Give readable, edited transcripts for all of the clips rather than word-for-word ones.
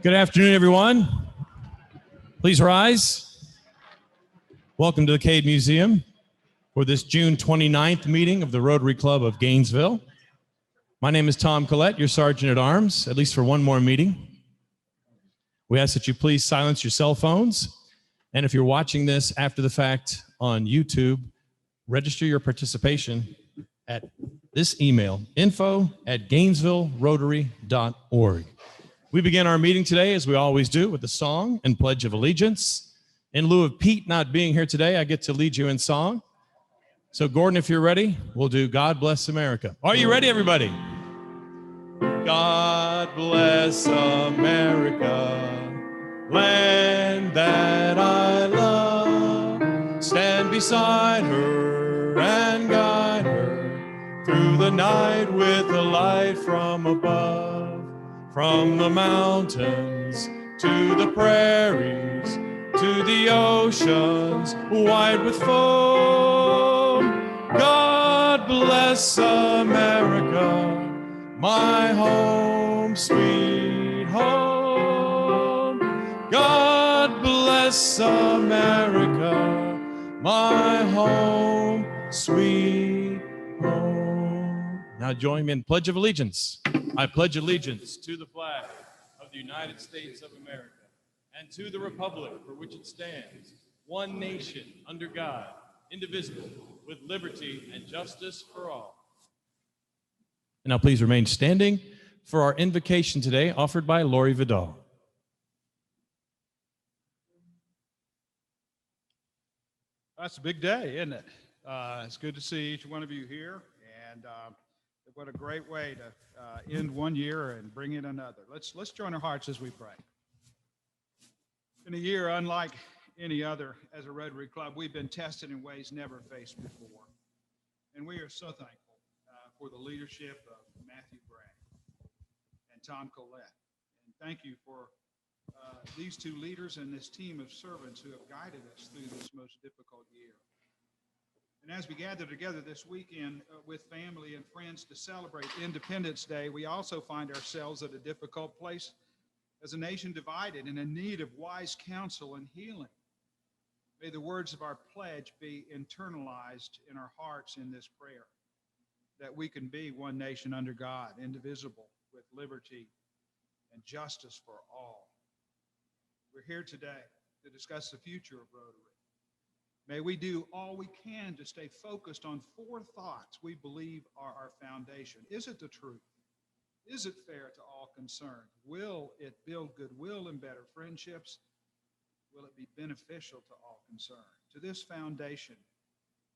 Good afternoon, everyone. Please rise. Welcome to the Cade Museum for this June 29th meeting of the Rotary Club of Gainesville. My name is Tom Collette, your Sergeant at Arms, at least for one more meeting. We ask that you please silence your cell phones. And if you're watching this after the fact on YouTube, register your participation at this email, info@gainesvillerotary.org. We begin our meeting today, as we always do, with the song and Pledge of Allegiance. In lieu of Pete not being here today, I get to lead you in song. So Gordon, if you're ready, we'll do God Bless America. Are you ready, everybody? God bless America, land that I love. Stand beside her and guide her through the night with the light from above. From the mountains to the prairies, to the oceans wide with foam. God bless America, my home, sweet home. God bless America, my home, sweet home. Now join me in Pledge of Allegiance. I pledge allegiance to the flag of the United States of America and to the republic for which it stands, one nation under God, indivisible, with liberty and justice for all. And now please remain standing for our invocation today, offered by Lori Vidal. That's a big day, isn't it? It's good to see each one of you here, and what a great way to end one year and bring in another. Let's join our hearts as we pray. In a year unlike any other, as a Rotary Club, we've been tested in ways never faced before. And we are so thankful for the leadership of Matthew Braddy and Tom Collette. And thank you for these two leaders and this team of servants who have guided us through this most difficult year. And as we gather together this weekend with family and friends to celebrate Independence Day, we also find ourselves at a difficult place as a nation divided and in need of wise counsel and healing. May the words of our pledge be internalized in our hearts in this prayer, that we can be one nation under God, indivisible, with liberty and justice for all. We're here today to discuss the future of Rotary. May we do all we can to stay focused on four thoughts we believe are our foundation. Is it the truth? Is it fair to all concerned? Will it build goodwill and better friendships? Will it be beneficial to all concerned? To this foundation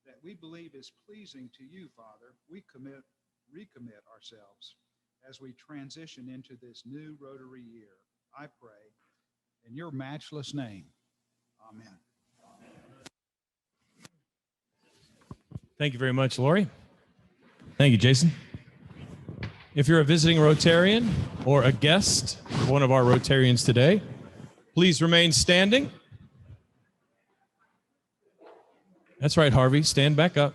that we believe is pleasing to you, Father, we recommit ourselves as we transition into this new Rotary year. I pray in your matchless name. Amen. Thank you very much, Lori. Thank you, Jason. If you're a visiting Rotarian or a guest of one of our Rotarians today, please remain standing. That's right, Harvey. Stand back up.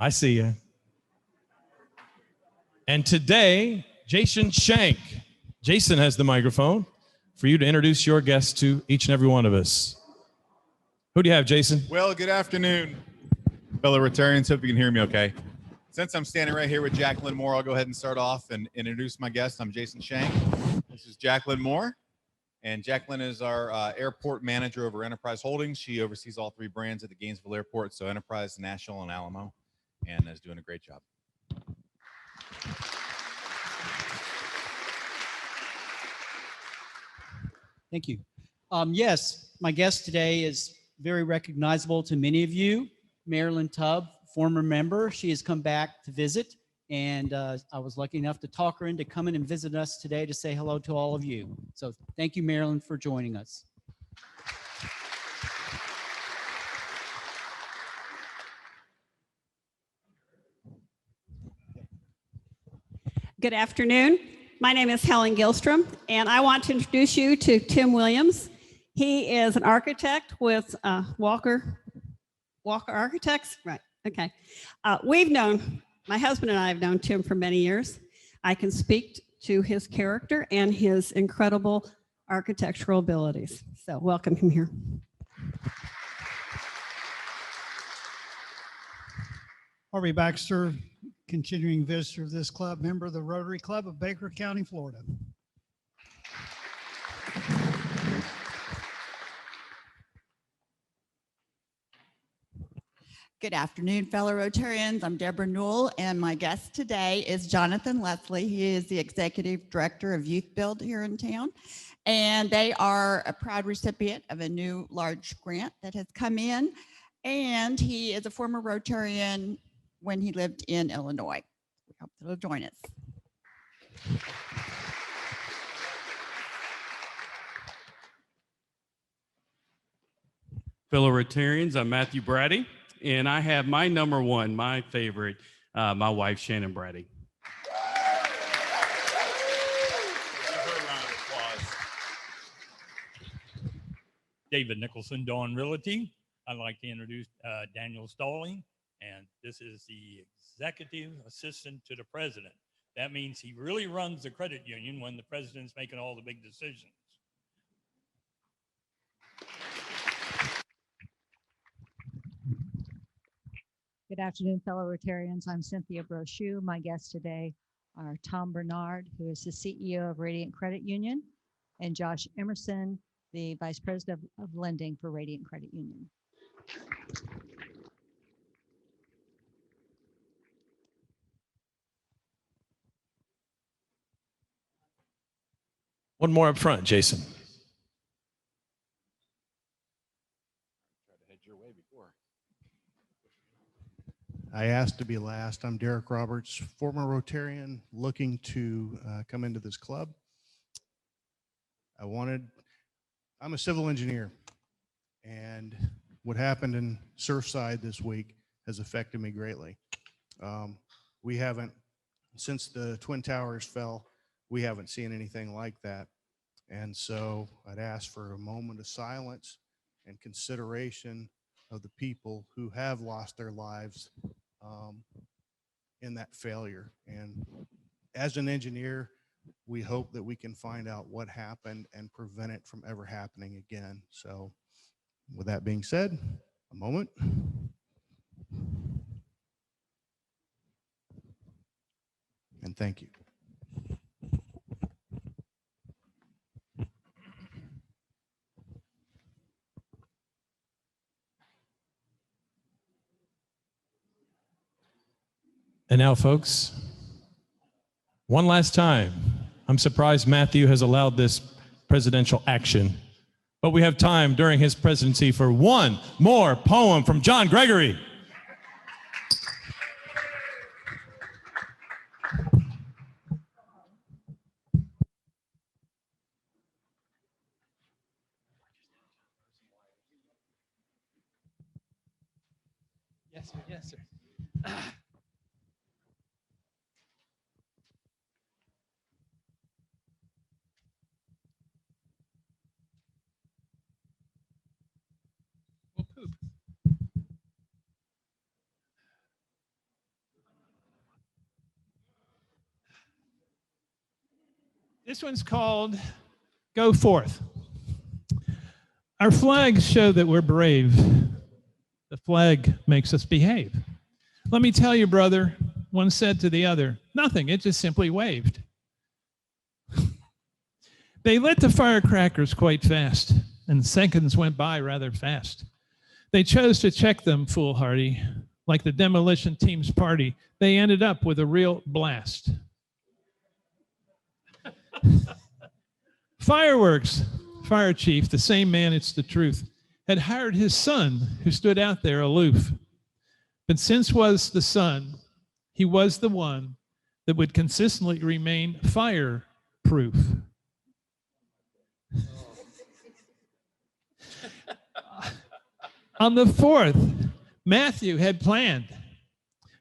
I see you. And today, Jason Shank. Jason has the microphone for you to introduce your guests to each and every one of us. Who do you have, Jason? Well, good afternoon, fellow Rotarians. Hope you can hear me okay. Since I'm standing right here with Jacqueline Moore, I'll go ahead and start off and introduce my guest. I'm Jason Shank. This is Jacqueline Moore, and Jacqueline is our airport manager over Enterprise Holdings. She oversees all three brands at the Gainesville Airport, so Enterprise, National, and Alamo, and is doing a great job. Thank you. Yes, my guest today is very recognizable to many of you. Marilyn Tubb, former member. She has come back to visit, and I was lucky enough to talk her into coming and visit us today to say hello to all of you. So thank you, Marilyn, for joining us. Good afternoon. My name is Helen Gilstrom, and I want to introduce you to Tim Williams. He is an architect with Walker Architects, right? Okay. My husband and I have known Tim for many years. I can speak to his character and his incredible architectural abilities. So welcome him here. Harvey Baxter, continuing visitor of this club, member of the Rotary Club of Baker County, Florida. Good afternoon, fellow Rotarians. I'm Deborah Newell, and my guest today is Jonathan Leslie. He is the Executive Director of Youth Build here in town, and they are a proud recipient of a new large grant that has come in, and he is a former Rotarian when he lived in Illinois. We hope that he'll join us. Fellow Rotarians, I'm Matthew Braddy, and I have my number one, my favorite, my wife, Shannon Braddy. David Nicholson, Dawn Realty. I'd like to introduce Daniel Stalling, and this is the executive assistant to the president. That means he really runs the credit union when the president's making all the big decisions. Good afternoon, fellow Rotarians. I'm Cynthia Brochu. My guests today are Tom Bernard, who is the CEO of Radiant Credit Union, and Josh Emerson, the Vice President of Lending for Radiant Credit Union. One more up front, Jason. I asked to be last. I'm Derek Roberts, former Rotarian, looking to come into this club. I'm a civil engineer, and what happened in Surfside this week has affected me greatly. We haven't, since the Twin Towers fell, we haven't seen anything like that. And so I'd ask for a moment of silence and consideration of the people who have lost their lives in that failure. And as an engineer, we hope that we can find out what happened and prevent it from ever happening again. So with that being said, a moment. And thank you. And now, folks, one last time, I'm surprised Matthew has allowed this presidential action, but we have time during his presidency for one more poem from John Gregory. Yes, sir. Yes, sir. This one's called Go Forth. Our flags show that we're brave. The flag makes us behave. Let me tell you, brother, one said to the other, nothing, it just simply waved. They lit the firecrackers quite fast, and seconds went by rather fast. They chose to check them foolhardy. Like the demolition team's party, they ended up with a real blast. Fireworks, fire chief, the same man, it's the truth, had hired his son who stood out there aloof. But since was the son, he was the one that would consistently proof. Fireproof. On the 4th, Matthew had planned.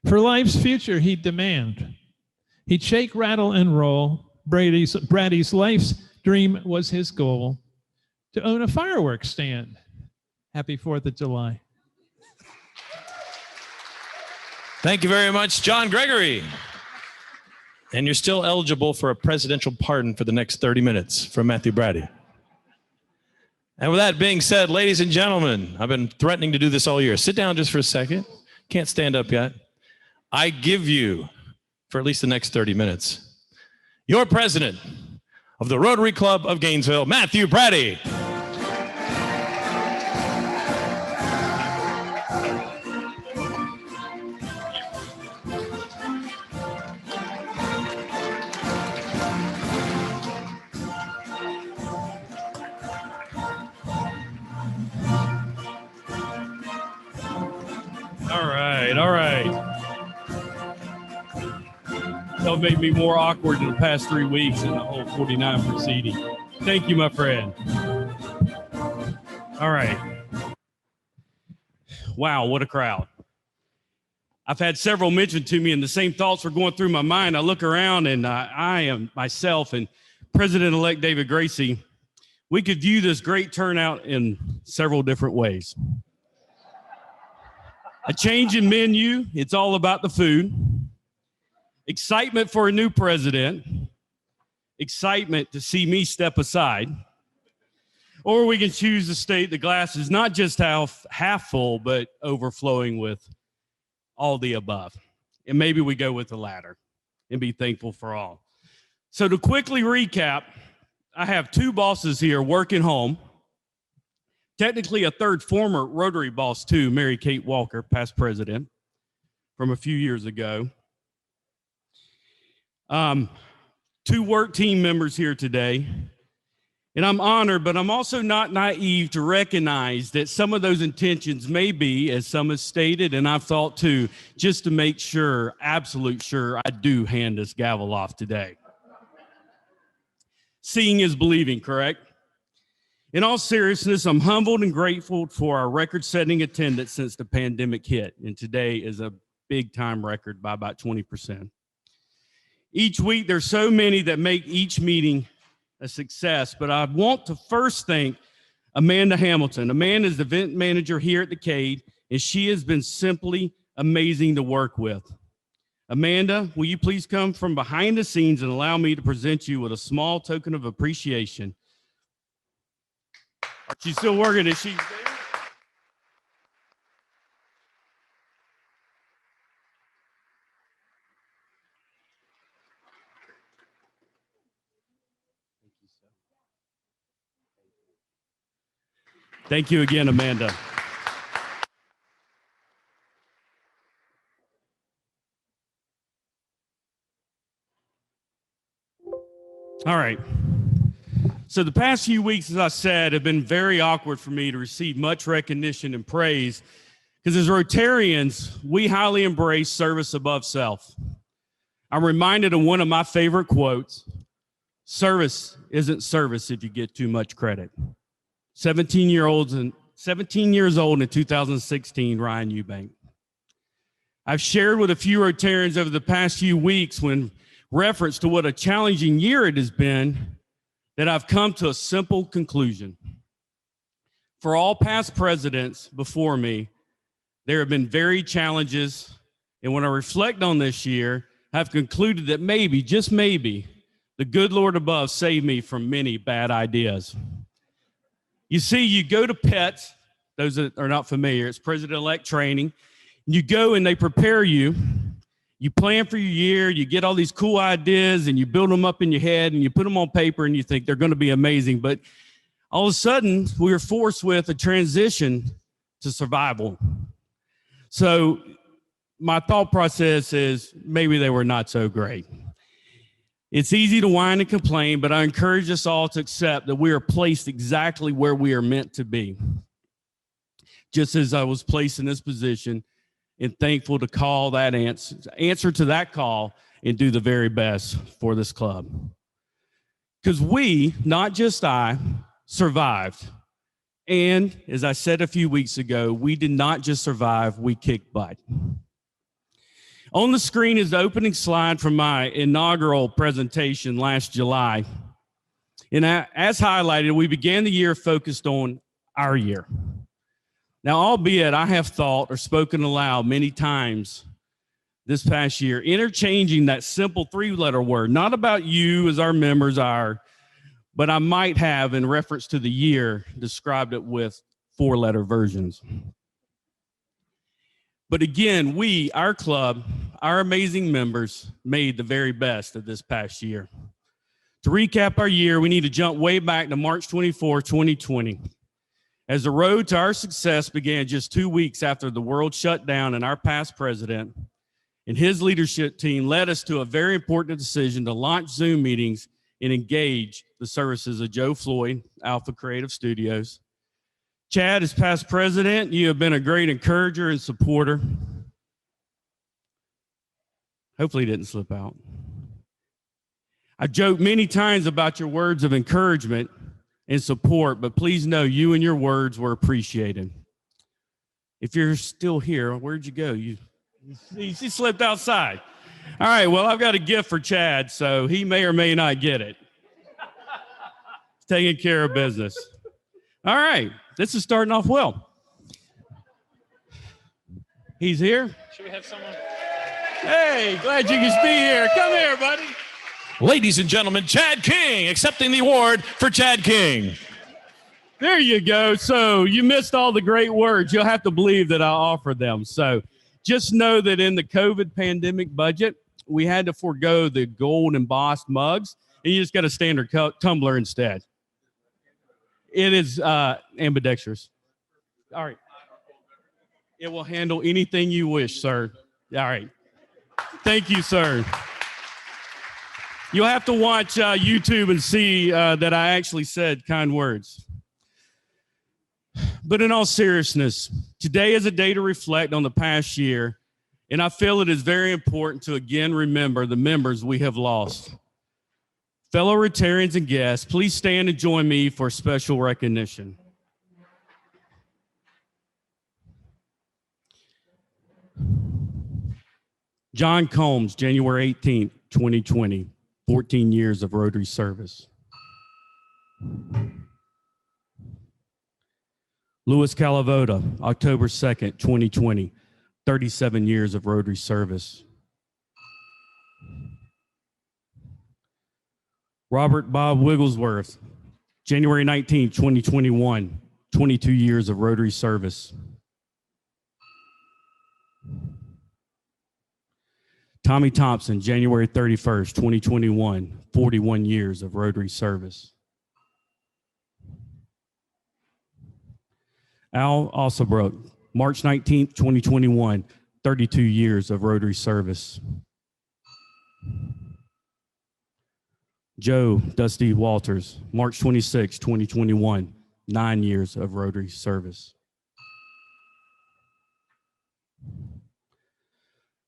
For life's future, he'd demand. He'd shake, rattle, and roll. Braddy's life's dream was his goal, to own a fireworks stand. Happy 4th of July. Thank you very much, John Gregory. And you're still eligible for a presidential pardon for the next 30 minutes from Matthew Braddy. And with that being said, ladies and gentlemen, I've been threatening to do this all year. Sit down just for a second. Can't stand up yet. I give you, for at least the next 30 minutes, your president of the Rotary Club of Gainesville, Matthew Braddy. All right. That made me more awkward in the past 3 weeks in the whole 49 proceeding. Thank you, my friend. All right. Wow, what a crowd. I've had several mentioned to me, and the same thoughts were going through my mind. I look around, and I am myself and President-elect David Gracie. We could view this great turnout in several different ways. A change in menu, it's all about the food. Excitement for a new president. Excitement to see me step aside. Or we can choose to state the glass is not just half full, but overflowing with all the above. And maybe we go with the latter and be thankful for all. So to quickly recap, I have two bosses here working home. Technically a third former Rotary boss too, Mary Kate Walker, past president from a few years ago. Two work team members here today. And I'm honored, but I'm also not naive to recognize that some of those intentions may be, as some have stated, and I've thought too, just to make sure, absolute sure, I do hand this gavel off today. Seeing is believing, correct? In all seriousness, I'm humbled and grateful for our record-setting attendance since the pandemic hit, and today is a big-time record by about 20%. Each week, there's so many that make each meeting a success, but I want to first thank Amanda Hamilton. Amanda is the event manager here at the Cade, and she has been simply amazing to work with. Amanda, will you please come from behind the scenes and allow me to present you with a small token of appreciation. She's still working, is she there? Thank you again, Amanda. All right. So the past few weeks, as I said, have been very awkward for me to receive much recognition and praise because as Rotarians, we highly embrace service above self. I'm reminded of one of my favorite quotes, service isn't service if you get too much credit. 17 years old in 2016, Ryan Eubank. I've shared with a few Rotarians over the past few weeks when reference to what a challenging year it has been that I've come to a simple conclusion. For all past presidents before me, there have been varied challenges, and when I reflect on this year, I've concluded that maybe, just maybe, the good Lord above saved me from many bad ideas. You see, you go to PETS, those that are not familiar, it's President-elect training. You go and they prepare you. You plan for your year, you get all these cool ideas and you build them up in your head and you put them on paper and you think they're going to be amazing. But all of a sudden, we were forced with a transition to survival. So my thought process is maybe they were not so great. It's easy to whine and complain, but I encourage us all to accept that we are placed exactly where we are meant to be. Just as I was placed in this position and thankful to call that answer to that call and do the very best for this club. Because we, not just I, survived. And as I said a few weeks ago, we did not just survive, we kicked butt. On the screen is the opening slide from my inaugural presentation last July. And as highlighted, we began the year focused on our year. Now, albeit I have thought or spoken aloud many times this past year, interchanging that simple three-letter word, not about you as our members are, but I might have, in reference to the year, described it with 4-letter versions. But again, we, our club, our amazing members, made the very best of this past year. To recap our year, we need to jump way back to March 24, 2020. As the road to our success began just 2 weeks after the world shut down and our past president and his leadership team led us to a very important decision to launch Zoom meetings and engage the services of Joe Floyd, Alpha Creative Studios. Chad, as past president, you have been a great encourager and supporter. Hopefully it didn't slip out. I joked many times about your words of encouragement and support, but please know you and your words were appreciated. If you're still here, where'd you go? He slipped outside. All right, well, I've got a gift for Chad, so he may or may not get it. He's taking care of business. All right, this is starting off well. He's here. Should we have someone? Hey, glad you could be here. Come here, buddy. Ladies and gentlemen, Chad King, accepting the award for Chad King. There you go. So you missed all the great words. You'll have to believe that I offered them. So just know that in the COVID pandemic budget, we had to forego the gold embossed mugs, and you just got a standard tumbler instead. It is ambidextrous. All right. It will handle anything you wish, sir. All right. Thank you, sir. You'll have to watch YouTube and see that I actually said kind words. But in all seriousness, today is a day to reflect on the past year, and I feel it is very important to again remember the members we have lost. Fellow Rotarians and guests, please stand and join me for special recognition. John Combs, January 18th, 2020. 14 years of Rotary service. Louis Calavota, October 2nd, 2020, 37 years of Rotary service. Robert Bob Wigglesworth, January 19th, 2021, 22 years of Rotary service. Tommy Thompson, January 31st, 2021, 41 years of Rotary service. Al Ossobrook, March 19th, 2021, 32 years of Rotary service. Joe Dusty Walters, March 26, 2021, 9 years of Rotary service.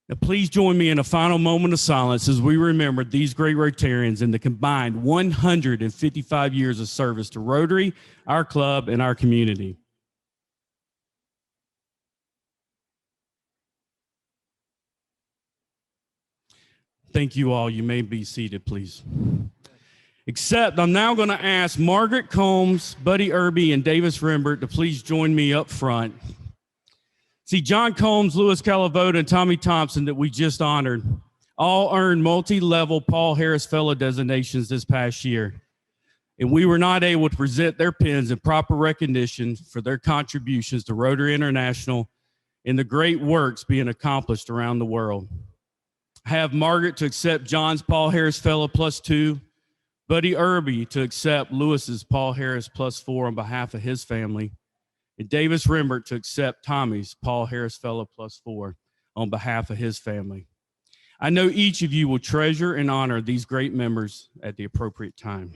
Now, please join me in a final moment of silence as we remember these great Rotarians and the combined 155 years of service to Rotary, our club, and our community. Thank you all. You may be seated, please. Except I'm now going to ask Margaret Combs, Buddy Irby, and Davis Rembert to please join me up front. See, John Combs, Louis Calavota, and Tommy Thompson that we just honored all earned multi-level Paul Harris Fellow designations this past year. And we were not able to present their pins in proper recognition for their contributions to Rotary International and the great works being accomplished around the world. I have Margaret to accept John's Paul Harris Fellow +2, Buddy Irby to accept Louis's Paul Harris +4 on behalf of his family, and Davis Rembert to accept Tommy's Paul Harris Fellow +4 on behalf of his family. I know each of you will treasure and honor these great members at the appropriate time.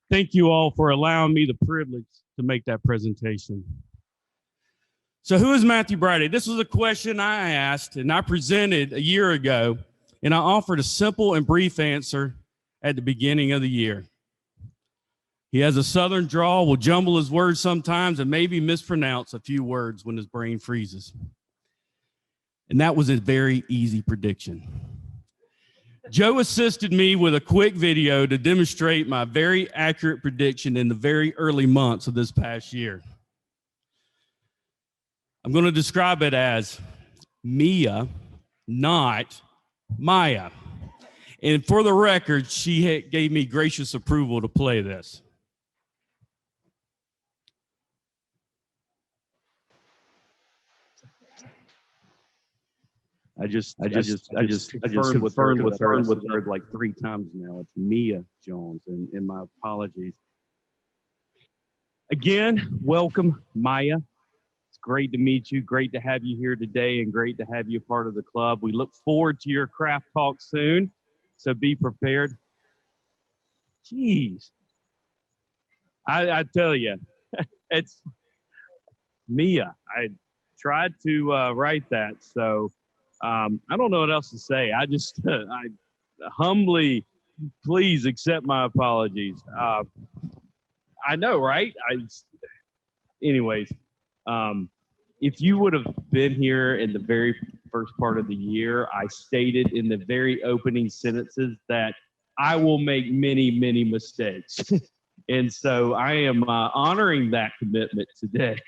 Thank you all for allowing me the privilege to make that presentation. So who is Matthew Braddy? This was a question I asked and I presented a year ago, and I offered a simple and brief answer at the beginning of the year. He has a Southern drawl, will jumble his words sometimes, and maybe mispronounce a few words when his brain freezes. And that was a very easy prediction. Joe assisted me with a quick video to demonstrate my very accurate prediction in the very early months of this past year. I'm going to describe it as Mia, not Maya. And for the record, she gave me gracious approval to play this. I just confirmed with her like 3 times now. It's Mia Jones, and my apologies. Again, welcome, Maya. It's great to meet you. Great to have you here today, and great to have you part of the club. We look forward to your craft talk soon, so be prepared. Jeez, I tell you, it's Mia. I tried to write that, so. I don't know what else to say. I just, I humbly, please accept my apologies. I know, right? Anyways, if you would have been here in the very first part of the year, I stated in the very opening sentences that I will make many, many mistakes. And so I am honoring that commitment today.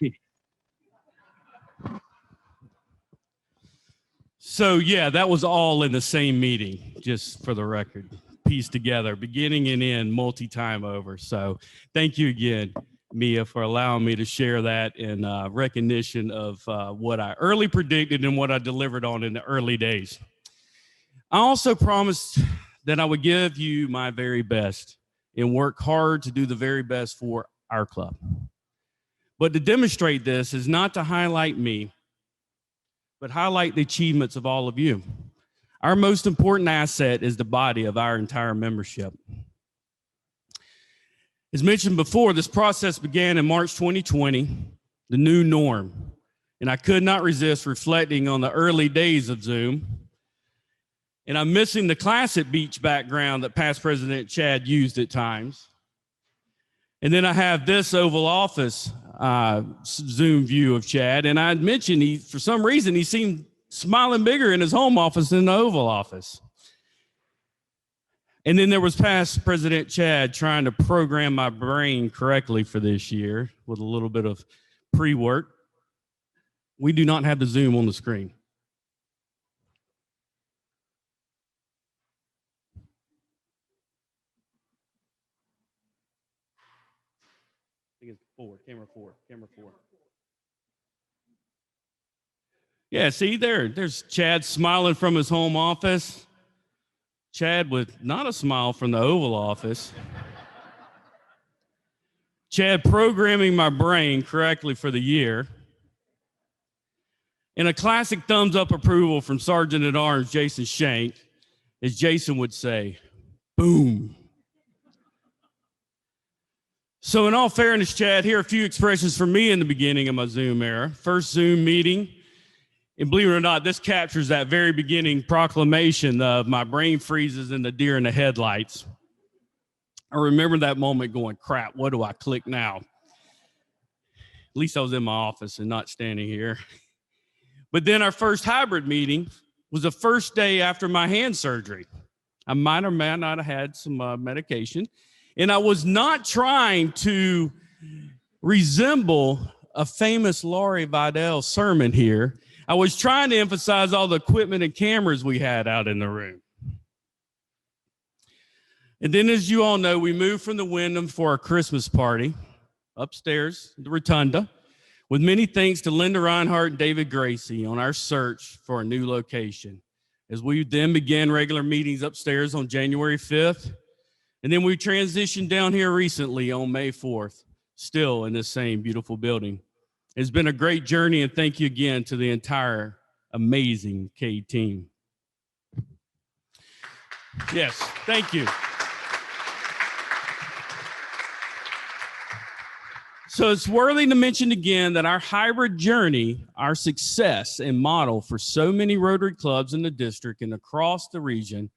So, yeah, that was all in the same meeting, just for the record, pieced together, beginning and end, multi-time over. So thank you again, Mia, for allowing me to share that in recognition of what I early predicted and what I delivered on in the early days. I also promised that I would give you my very best and work hard to do the very best for our club. But to demonstrate this is not to highlight me, but highlight the achievements of all of you. Our most important asset is the body of our entire membership. As mentioned before, this process began in March 2020, the new norm, and I could not resist reflecting on the early days of Zoom. And I'm missing the classic beach background that past President Chad used at times. And then I have this Oval Office Zoom view of Chad. And I mentioned for some reason, he seemed smiling bigger in his home office than the Oval Office. And then there was past President Chad trying to program my brain correctly for this year with a little bit of pre-work. We do not have the Zoom on the screen. I think it's camera four. Yeah, see there's Chad smiling from his home office. Chad with not a smile from the Oval Office. Chad programming my brain correctly for the year. And a classic thumbs up approval from Sergeant at Arms Jason Shank, as Jason would say, boom. So in all fairness, Chad, here are a few expressions from me in the beginning of my Zoom era. First Zoom meeting, and believe it or not, this captures that very beginning proclamation of my brain freezes and the deer in the headlights. I remember that moment going, crap, what do I click now? At least I was in my office and not standing here. But then our first hybrid meeting was the first day after my hand surgery. I might or may not have had some medication. And I was not trying to resemble a famous Laurie Vidal sermon here. I was trying to emphasize all the equipment and cameras we had out in the room. And then, as you all know, we moved from the Wyndham for our Christmas party upstairs, the Rotunda, with many thanks to Linda Reinhardt and David Gracie on our search for a new location. As we then began regular meetings upstairs on January 5th, and then we transitioned down here recently on May 4th, still in this same beautiful building. It's been a great journey, and thank you again to the entire amazing K team. Yes, thank you. So it's worthy to mention again that our hybrid journey, our success and model for so many Rotary clubs in the district and across the region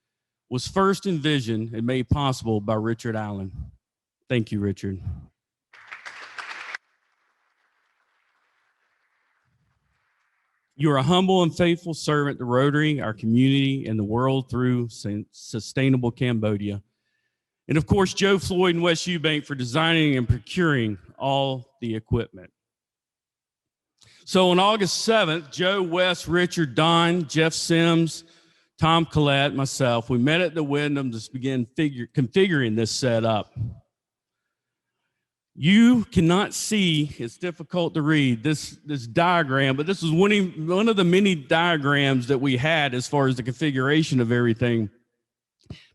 was first envisioned and made possible by Richard Allen. Thank you, Richard. You are a humble and faithful servant to Rotary, our community, and the world through sustainable Cambodia. And of course, Joe Floyd and West Eubank for designing and procuring all the equipment. So on August 7th, Joe, Wes, Richard, Don, Jeff Sims, Tom Collette, myself, we met at the Wyndham to begin configuring this setup. You cannot see, it's difficult to read this diagram, but this was one of the many diagrams that we had as far as the configuration of everything.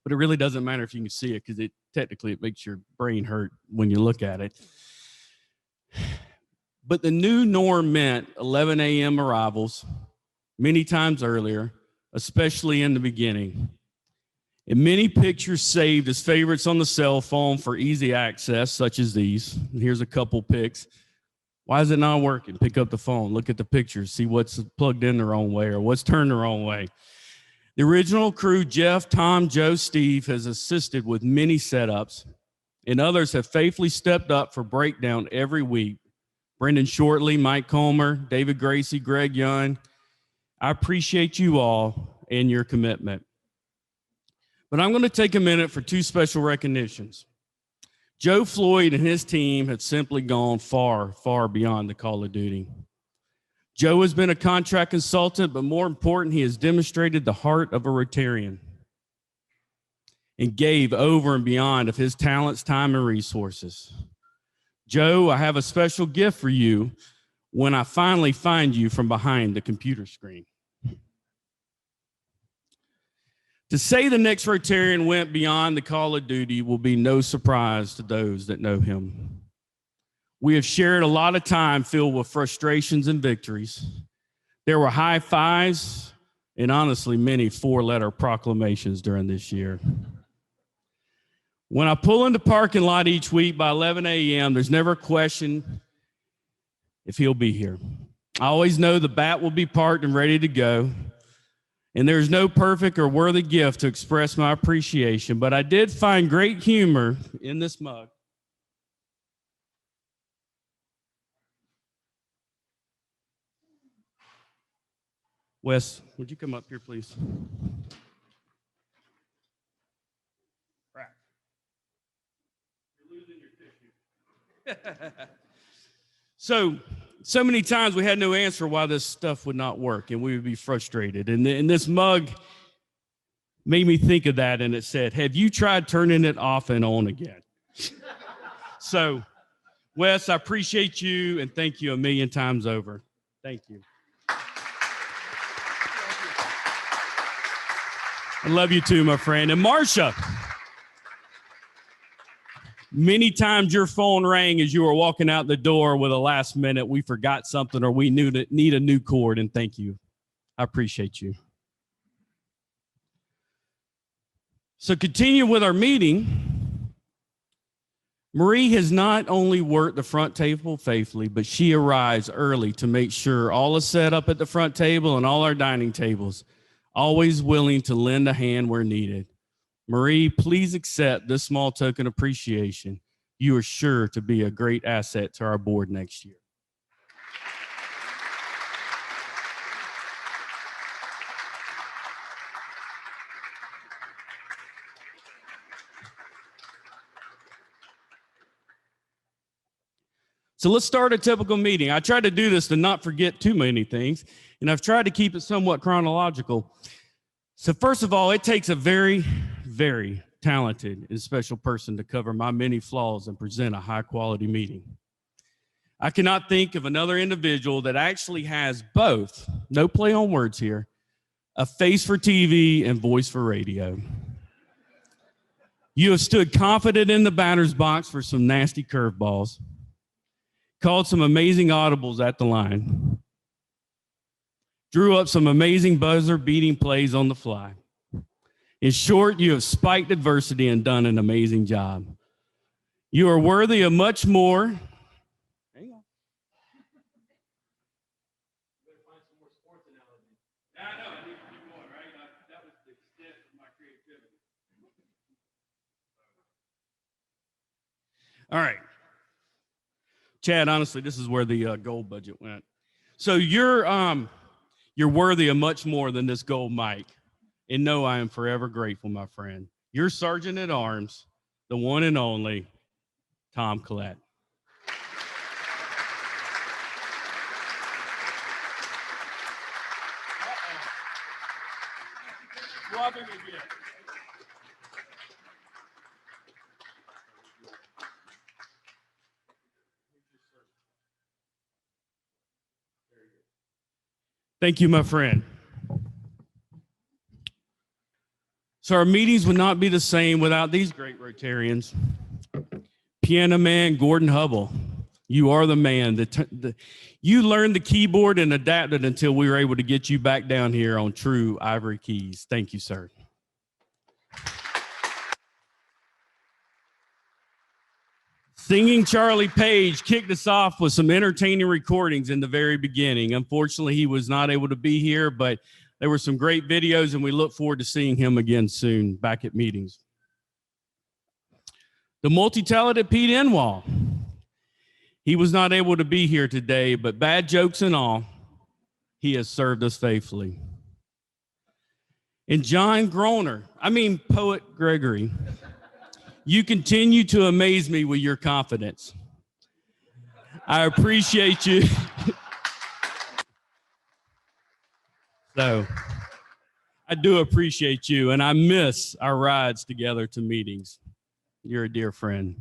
But it really doesn't matter if you can see it, because technically it makes your brain hurt when you look at it. But the new norm meant 11 a.m. arrivals many times earlier, especially in the beginning. And many pictures saved as favorites on the cell phone for easy access, such as these. Here's a couple pics. Why is it not working? Pick up the phone, look at the pictures, see what's plugged in the wrong way or what's turned the wrong way. The original crew, Jeff, Tom, Joe, Steve, has assisted with many setups, and others have faithfully stepped up for breakdown every week. Brendan Shortley, Mike Comer, David Gracie, Greg Young. I appreciate you all and your commitment. But I'm going to take a minute for two special recognitions. Joe Floyd and his team have simply gone far, far beyond the call of duty. Joe has been a contract consultant, but more important, he has demonstrated the heart of a Rotarian and gave over and beyond of his talents, time, and resources. Joe, I have a special gift for you when I finally find you from behind the computer screen. To say the next Rotarian went beyond the call of duty will be no surprise to those that know him. We have shared a lot of time filled with frustrations and victories. There were high fives and honestly many four-letter proclamations during this year. When I pull in the parking lot each week by 11 a.m., there's never a question if he'll be here. I always know the bat will be parked and ready to go. And there's no perfect or worthy gift to express my appreciation, but I did find great humor in this mug. Wes, would you come up here, please? Crap. You're losing your tissue. So many times we had no answer why this stuff would not work, and we would be frustrated. And this mug made me think of that, and it said, have you tried turning it off and on again? So, Wes, I appreciate you, and thank you a million times over. Thank you. I love you too, my friend. And Marcia, many times your phone rang as you were walking out the door with a last minute, we forgot something or we need a new cord, and thank you. I appreciate you. So continue with our meeting. Marie has not only worked the front table faithfully, but she arrives early to make sure all is set up at the front table and all our dining tables, always willing to lend a hand where needed. Marie, please accept this small token of appreciation. You are sure to be a great asset to our board next year. So let's start a typical meeting. I try to do this to not forget too many things, and I've tried to keep it somewhat chronological. So first of all, it takes a very, very talented and special person to cover my many flaws and present a high-quality meeting. I cannot think of another individual that actually has both, no play on words here, a face for TV and voice for radio. You have stood confident in the batter's box for some nasty curveballs, called some amazing audibles at the line, drew up some amazing buzzer-beating plays on the fly. In short, you have spiked adversity and done an amazing job. You are worthy of much more. Hang on. Better find some more sports analogies. Yeah, I know. I need to keep going, right? That was the extent of my creativity. All right. Chad, honestly, this is where the gold budget went. So you're worthy of much more than this gold mic. And know I am forever grateful, my friend. You're Sergeant at Arms, the one and only Tom Collette. Thank you, my friend. So our meetings would not be the same without these great Rotarians. Piano man Gordon Hubble, you are the man. You learned the keyboard and adapted until we were able to get you back down here on true ivory keys. Thank you, sir. Singing Charlie Page kicked us off with some entertaining recordings in the very beginning. Unfortunately, he was not able to be here, but there were some great videos, and we look forward to seeing him again soon back at meetings. The multi-talented Pete Enwall. He was not able to be here today, but bad jokes and all, he has served us faithfully. And John Poet Gregory. You continue to amaze me with your confidence. I appreciate you. So, I do appreciate you, and I miss our rides together to meetings. You're a dear friend.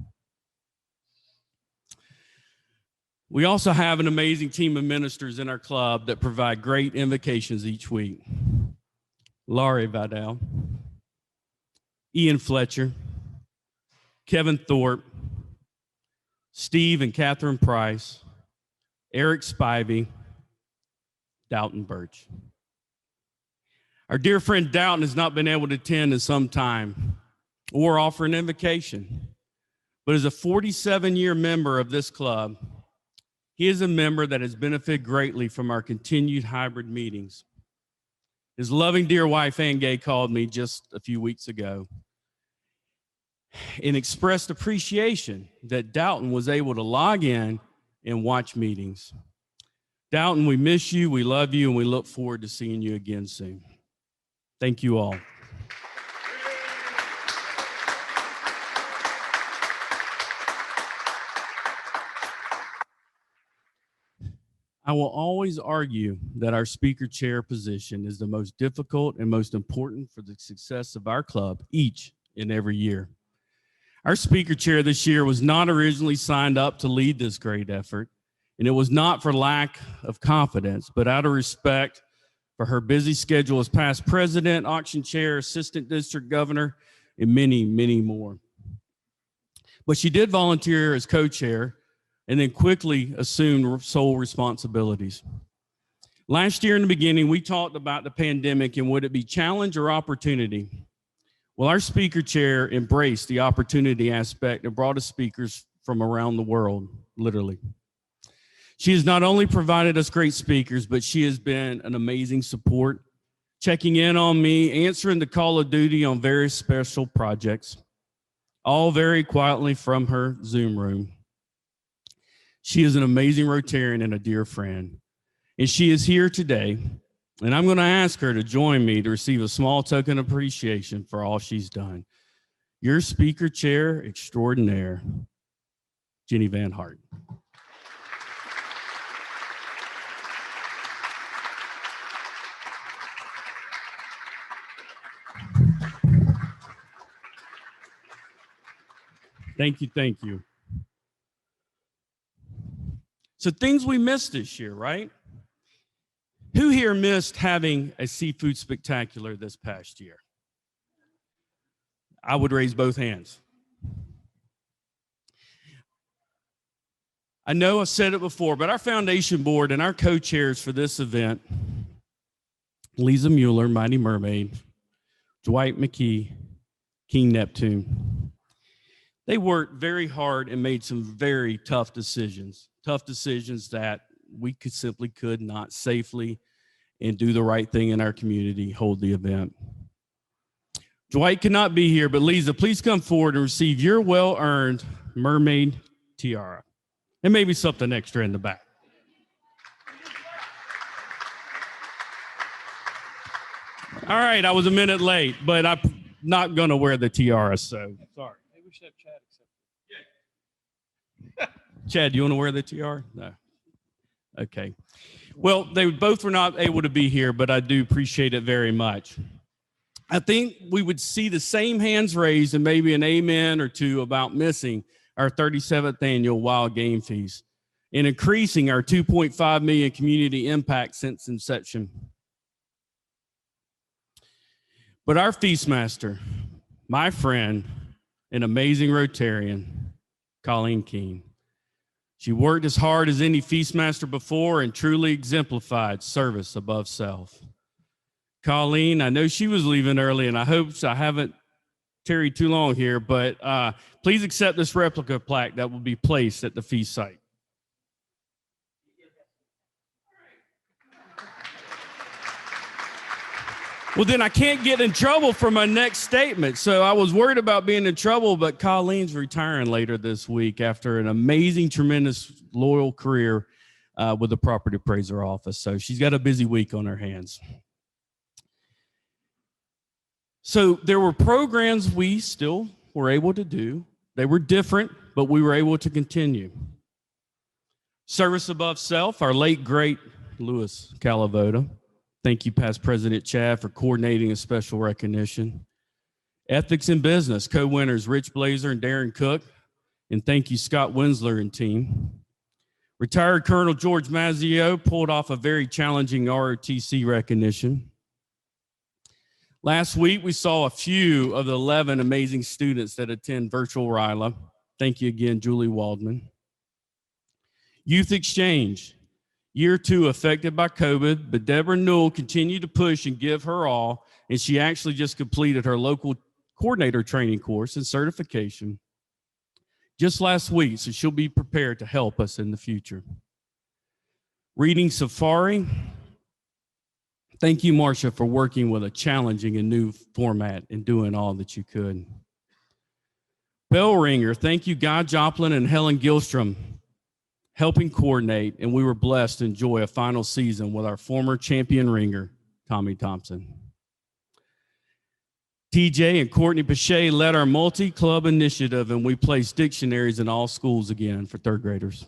We also have an amazing team of ministers in our club that provide great invocations each week. Laurie Vidal, Ian Fletcher, Kevin Thorpe, Steve and Catherine Price, Eric Spivey, Dalton Birch. Our dear friend Dalton has not been able to attend in some time or offer an invocation, but as a 47-year member of this club, he is a member that has benefited greatly from our continued hybrid meetings. His loving dear wife, Ann Gay, called me just a few weeks ago and expressed appreciation that Dalton was able to log in and watch meetings. Dalton, we miss you, we love you, and we look forward to seeing you again soon. Thank you all. I will always argue that our speaker chair position is the most difficult and most important for the success of our club each and every year. Our speaker chair this year was not originally signed up to lead this great effort, and it was not for lack of confidence, but out of respect for her busy schedule as past president, auction chair, assistant district governor, and many, many more. But she did volunteer as co-chair and then quickly assumed sole responsibilities. Last year in the beginning, we talked about the pandemic and would it be challenge or opportunity? Well, our speaker chair embraced the opportunity aspect and brought us speakers from around the world, literally. She has not only provided us great speakers, but she has been an amazing support, checking in on me, answering the call of duty on various special projects, all very quietly from her Zoom room. She is an amazing Rotarian and a dear friend, and she is here today. And I'm going to ask her to join me to receive a small token of appreciation for all she's done. Your speaker chair extraordinaire, Jenny Van Hart. Thank you, thank you. So things we missed this year, right? Who here missed having a seafood spectacular this past year? I would raise both hands. I know I've said it before, but our foundation board and our co-chairs for this event, Lisa Mueller, Mighty Mermaid, Dwight McKee, King Neptune, they worked very hard and made some very tough decisions that we could not safely and do the right thing in our community hold the event. Dwight cannot be here, but Lisa, please come forward and receive your well-earned mermaid tiara. And maybe something extra in the back. All right, I was a minute late, but I'm not going to wear the tiara, so sorry. Maybe we should have Chad accept it. Chad, do you want to wear the tiara? No. Okay. Well, they both were not able to be here, but I do appreciate it very much. I think we would see the same hands raised and maybe an amen or two about missing our 37th annual Wild Game Feast and increasing our 2.5 million community impact since inception. But our Feastmaster, my friend, an amazing Rotarian, Colleen Keene. She worked as hard as any Feastmaster before and truly exemplified service above self. Colleen, I know she was leaving early, and I hope I haven't tarried too long here, but please accept this replica plaque that will be placed at the feast site. Well, then I can't get in trouble for my next statement. So I was worried about being in trouble, but Colleen's retiring later this week after an amazing, tremendous, loyal career with the Property Appraiser Office. So she's got a busy week on her hands. So there were programs we still were able to do. They were different, but we were able to continue. Service above self, our late, great Louis Calavoda. Thank you, Past President Chad, for coordinating a special recognition. Ethics in Business, co-winners Rich Blazer and Darren Cook. And thank you, Scott Winsler and team. Retired Colonel George Mazzio pulled off a very challenging ROTC recognition. Last week, we saw a few of the 11 amazing students that attend virtual RILA. Thank you again, Julie Waldman. Youth Exchange. Year 2 affected by COVID, but Deborah Newell continued to push and give her all, and she actually just completed her local coordinator training course and certification just last week, so she'll be prepared to help us in the future. Reading Safari. Thank you, Marcia, for working with a challenging and new format and doing all that you could. Bell Ringer. Thank you, Guy Joplin and Helen Gilstrom, helping coordinate, and we were blessed to enjoy a final season with our former champion ringer, Tommy Thompson. TJ and Courtney Pache led our multi-club initiative, and we placed dictionaries in all schools again for third graders.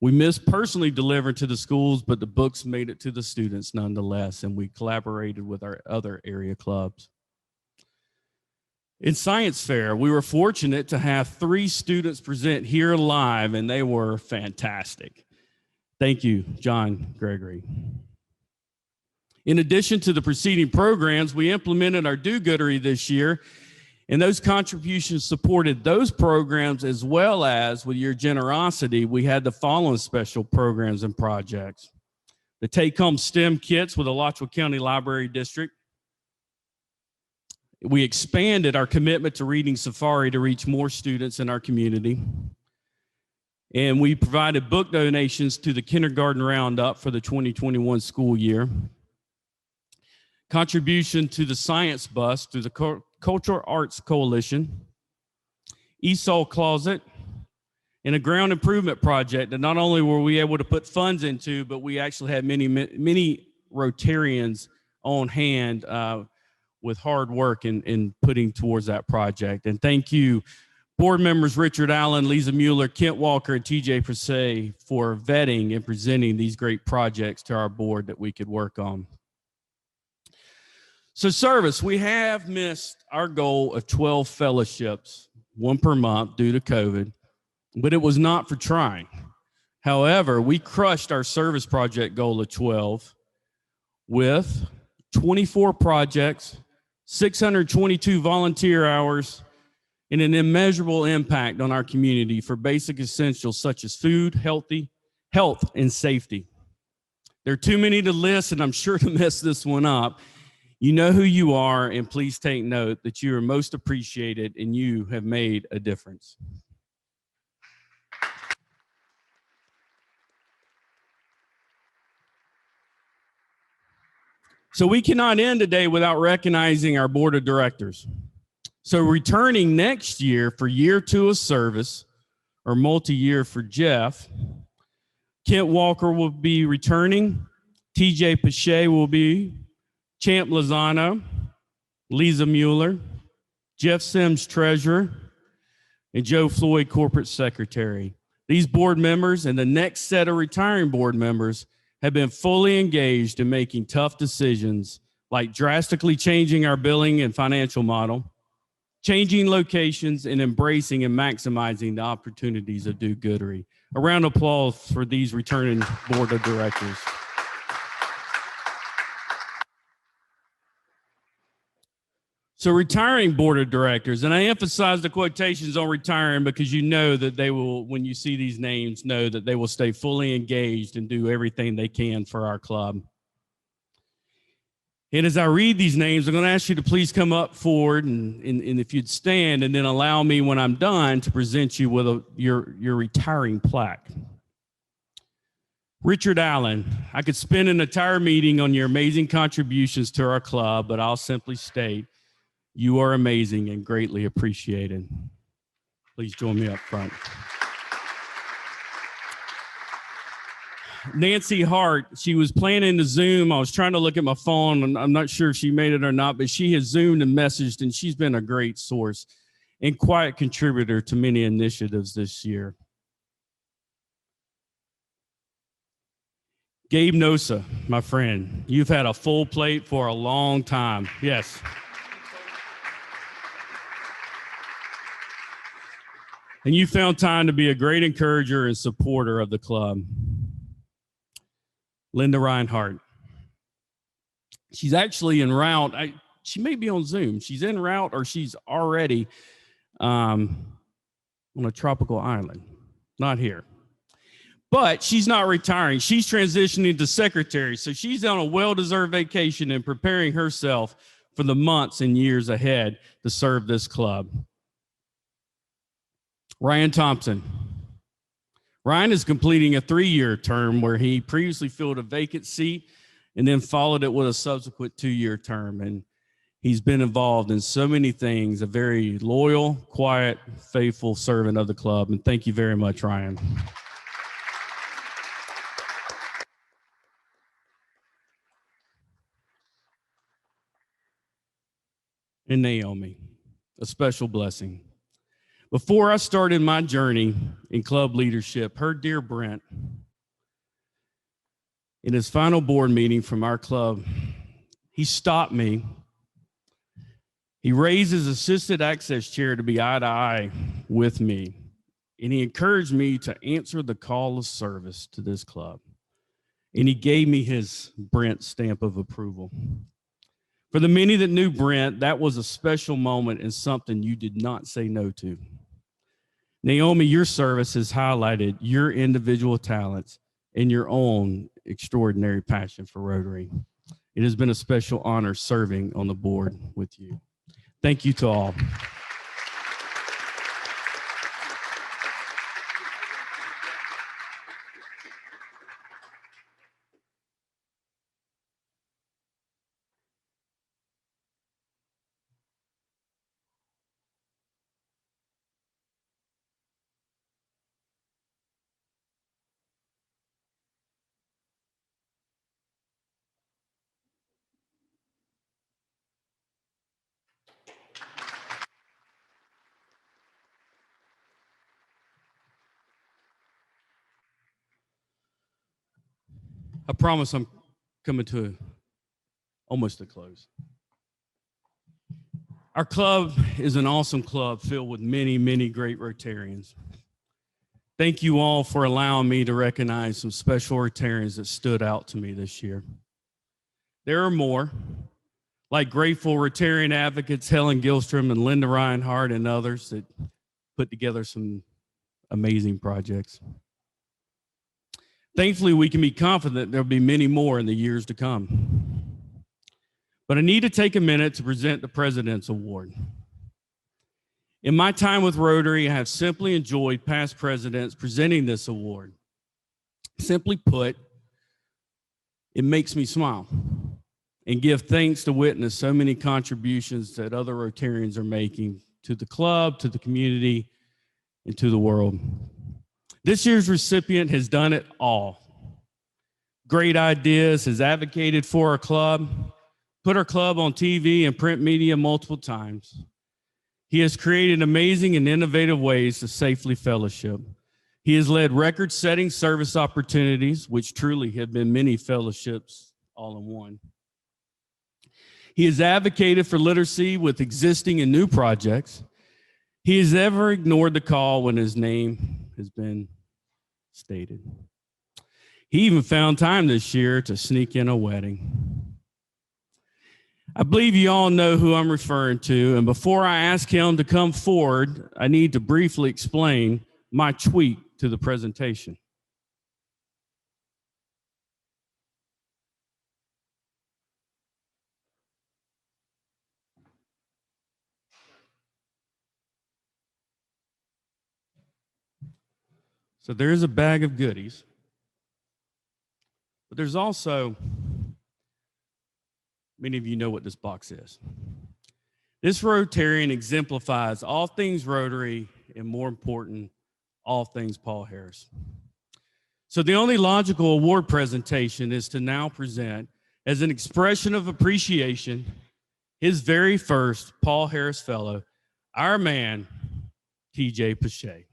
We missed personally delivering to the schools, but the books made it to the students nonetheless, and we collaborated with our other area clubs. In Science Fair, we were fortunate to have 3 students present here live, and they were fantastic. Thank you, John Gregory. In addition to the preceding programs, we implemented our do-goodery this year, and those contributions supported those programs, as well as, with your generosity, we had the following special programs and projects. The take-home STEM kits with the Alachua County Library District. We expanded our commitment to Reading Safari to reach more students in our community. And we provided book donations to the Kindergarten Roundup for the 2021 school year. Contribution to the Science Bus through the Cultural Arts Coalition. ESOL Closet. And a ground improvement project that not only were we able to put funds into, but we actually had many Rotarians on hand with hard work in putting towards that project. And thank you, board members Richard Allen, Lisa Mueller, Kent Walker, and TJ Persay for vetting and presenting these great projects to our board that we could work on. So service, we have missed our goal of 12 fellowships, 1 per month due to COVID, but it was not for trying. However, we crushed our service project goal of 12 with 24 projects, 622 volunteer hours, and an immeasurable impact on our community for basic essentials such as food, health, and safety. There are too many to list, and I'm sure to mess this one up. You know who you are, and please take note that you are most appreciated and you have made a difference. So we cannot end today without recognizing our board of directors. So returning next year for year 2 of service, or multi-year for Jeff, Kent Walker will be returning, TJ Pache will be, Champ Lozano, Lisa Mueller, Jeff Sims, treasurer, and Joe Floyd, corporate secretary. These board members and the next set of retiring board members have been fully engaged in making tough decisions like drastically changing our billing and financial model, changing locations, and embracing and maximizing the opportunities of do-goodery. A round of applause for these returning board of directors. So retiring board of directors, and I emphasize the quotations on retiring because you know that they will, when you see these names, know that they will stay fully engaged and do everything they can for our club. And as I read these names, I'm going to ask you to please come up forward and if you'd stand, and then allow me when I'm done to present you with your retiring plaque. Richard Allen, I could spend an entire meeting on your amazing contributions to our club, but I'll simply state, you are amazing and greatly appreciated. Please join me up front. Nancy Hart, she was planning to Zoom. I was trying to look at my phone, and I'm not sure if she made it or not, but she has Zoomed and messaged, and she's been a great source and quiet contributor to many initiatives this year. Gabe Nosa, my friend, you've had a full plate for a long time. Yes. And you found time to be a great encourager and supporter of the club. Linda Reinhardt. She's actually en route. She may be on Zoom. She's en route or she's already on a tropical island. Not here. But she's not retiring. She's transitioning to secretary. So she's on a well-deserved vacation and preparing herself for the months and years ahead to serve this club. Ryan Thompson. Ryan is completing a 3-year term where he previously filled a vacant seat and then followed it with a subsequent 2-year term. And he's been involved in so many things, a very loyal, quiet, faithful servant of the club. And thank you very much, Ryan. And Naomi, a special blessing. Before I started my journey in club leadership, her dear Brent, in his final board meeting from our club, he stopped me. He raised his assisted access chair to be eye to eye with me, and he encouraged me to answer the call of service to this club. And he gave me his Brent stamp of approval. For the many that knew Brent, that was a special moment and something you did not say no to. Naomi, your service has highlighted your individual talents and your own extraordinary passion for Rotary. It has been a special honor serving on the board with you. Thank you to all. I promise I'm coming to almost a close. Our club is an awesome club filled with many, many great Rotarians. Thank you all for allowing me to recognize some special Rotarians that stood out to me this year. There are more, like grateful Rotarian advocates Helen Gilstrom and Linda Reinhardt and others that put together some amazing projects. Thankfully, we can be confident there'll be many more in the years to come. But I need to take a minute to present the President's Award. In my time with Rotary, I have simply enjoyed past presidents presenting this award. Simply put, it makes me smile. and give thanks to witness so many contributions that other Rotarians are making to the club, to the community, and to the world. This year's recipient has done it all. Great ideas, has advocated for our club, put our club on TV and print media multiple times. He has created amazing and innovative ways to safely fellowship. He has led record-setting service opportunities, which truly have been many fellowships all in one. He has advocated for literacy with existing and new projects. He has never ignored the call when his name has been stated. He even found time this year to sneak in a wedding. I believe you all know who I'm referring to, and before I ask him to come forward, I need to briefly explain my tweak to the presentation. So there's a bag of goodies, but there's also, many of you know what this box is. This Rotarian exemplifies all things Rotary and, more important, all things Paul Harris. So the only logical award presentation is to now present, as an expression of appreciation, his very first Paul Harris Fellow, our man, TJ Pache.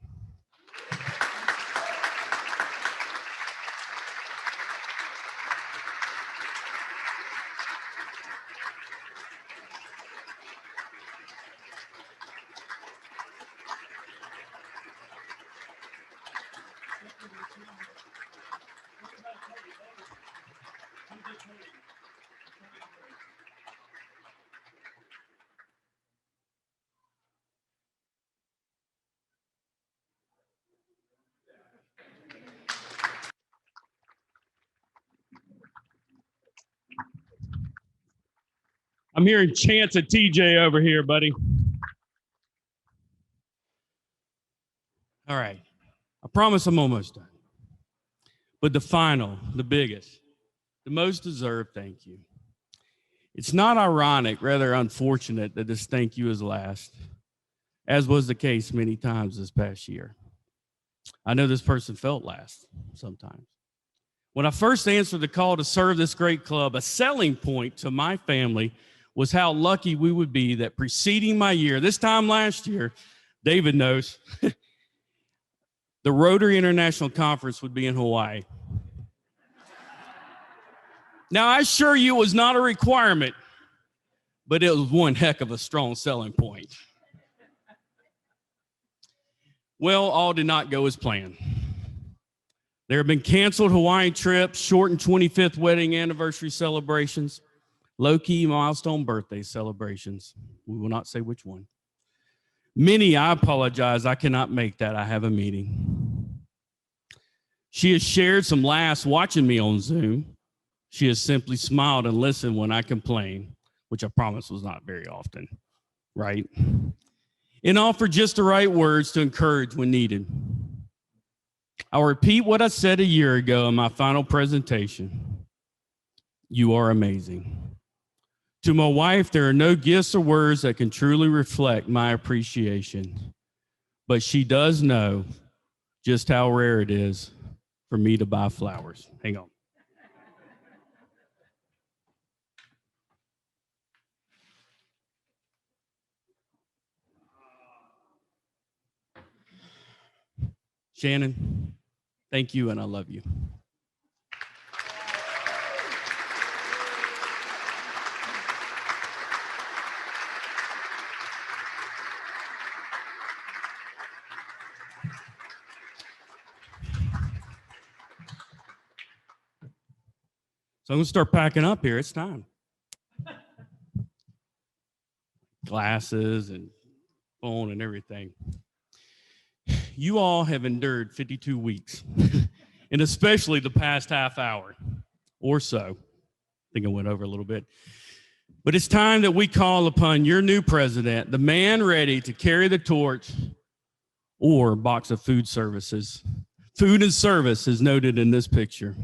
I'm hearing chants at TJ over here, buddy. All right. I promise I'm almost done. But the final, the biggest, the most deserved thank you. It's not ironic, rather unfortunate that this thank you is last, as was the case many times this past year. I know this person felt last sometimes. When I first answered the call to serve this great club, a selling point to my family was how lucky we would be that preceding my year, this time last year, David knows, the Rotary International Conference would be in Hawaii. Now, I assure you it was not a requirement, but it was one heck of a strong selling point. Well, all did not go as planned. There have been canceled Hawaii trips, shortened 25th wedding anniversary celebrations, low-key milestone birthday celebrations. We will not say which one. Many, I apologize, I cannot make that. I have a meeting. She has shared some laughs watching me on Zoom. She has simply smiled and listened when I complain, which I promise was not very often, right? And offered just the right words to encourage when needed. I'll repeat what I said a year ago in my final presentation. You are amazing. To my wife, there are no gifts or words that can truly reflect my appreciation, but she does know just how rare it is for me to buy flowers. Hang on. Shannon, thank you, and I love you. So I'm going to start packing up here. It's time. Glasses and phone and everything. You all have endured 52 weeks, and especially the past half hour or so. I think I went over a little bit. But it's time that we call upon your new president, the man ready to carry the torch or box of food services. Food and service is noted in this picture.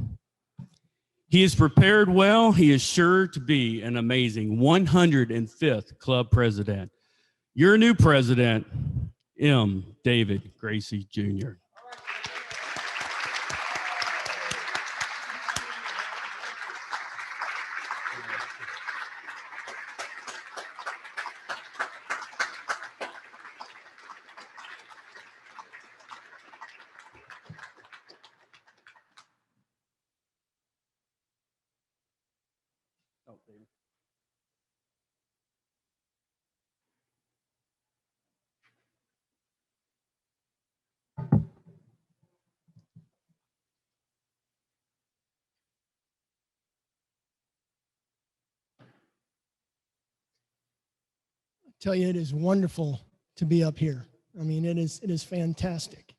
He is prepared well. He is sure to be an amazing 105th club president. Your new president, M. David Gracie Jr. Tell you, it is wonderful to be up here. I mean, it is fantastic.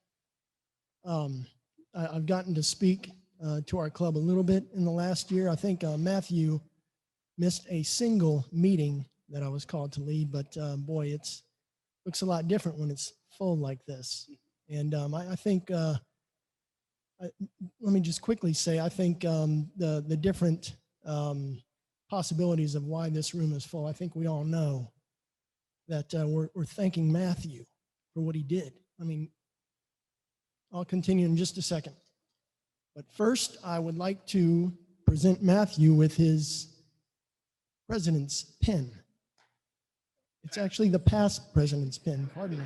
I've gotten to speak to our club a little bit in the last year. I think Matthew missed a single meeting that I was called to lead, but boy, it's looks a lot different when it's full like this. And I think, let me just quickly say, I think the different possibilities of why this room is full, I think we all know that we're thanking Matthew for what he did. I mean, I'll continue in just a second. But first, I would like to present Matthew with his president's pin. It's actually the past president's pin, pardon me.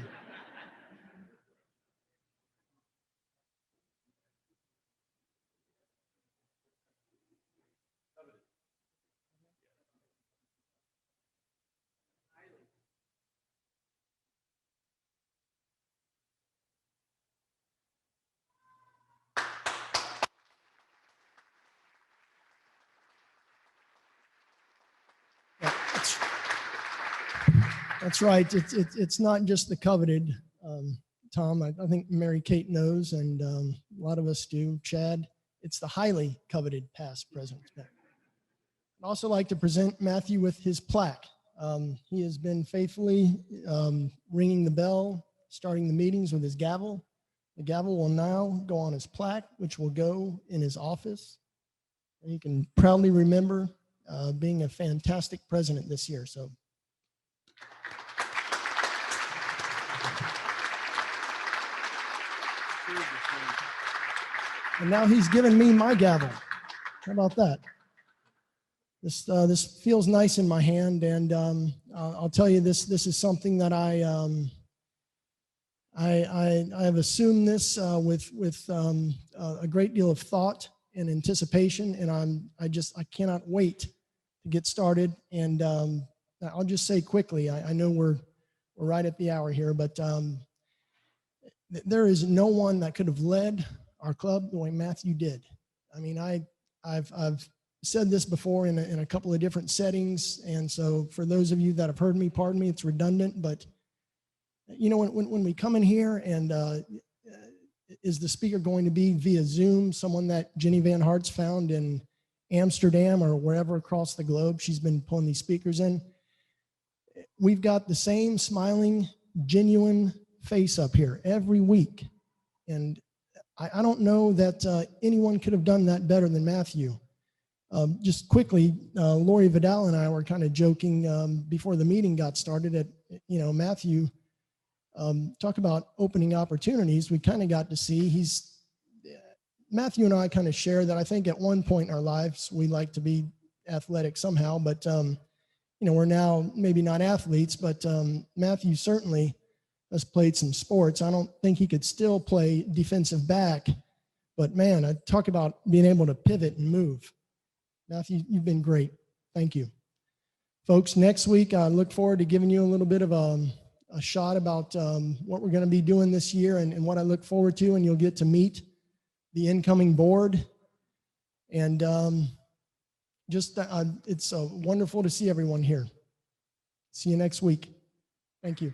That's right. It's not just the coveted, Tom. I think Mary Kate knows, and a lot of us do. Chad, it's the highly coveted past president's pin. I'd also like to present Matthew with his plaque. He has been faithfully ringing the bell, starting the meetings with his gavel. The gavel will now go on his plaque, which will go in his office. And he can proudly remember being a fantastic president this year. So. And now he's given me my gavel. How about that? This feels nice in my hand, and I'll tell you this is something that I have assumed this with a great deal of thought and anticipation, and I cannot wait to get started. And I'll just say quickly, I know we're right at the hour here, but there is no one that could have led our club the way Matthew did. I mean, I've said this before in a couple of different settings, and so for those of you that have heard me, pardon me, it's redundant, but you know, when we come in here and is the speaker going to be via Zoom, someone that Jenny Van Hart's found in Amsterdam or wherever across the globe, she's been pulling these speakers in. We've got the same smiling, genuine face up here every week, and I don't know that anyone could have done that better than Matthew. Just quickly, Lori Vidal and I were kind of joking before the meeting got started at, you know, Matthew, talk about opening opportunities. We kind of got to see Matthew and I kind of share that I think at one point in our lives, we like to be athletic somehow, but, you know, we're now maybe not athletes, but Matthew certainly has played some sports. I don't think he could still play defensive back, but man, I talk about being able to pivot and move. Matthew, you've been great. Thank you. Folks, next week, I look forward to giving you a little bit of a shot about what we're going to be doing this year and what I look forward to, and you'll get to meet the incoming board. And it's wonderful to see everyone here. See you next week. Thank you.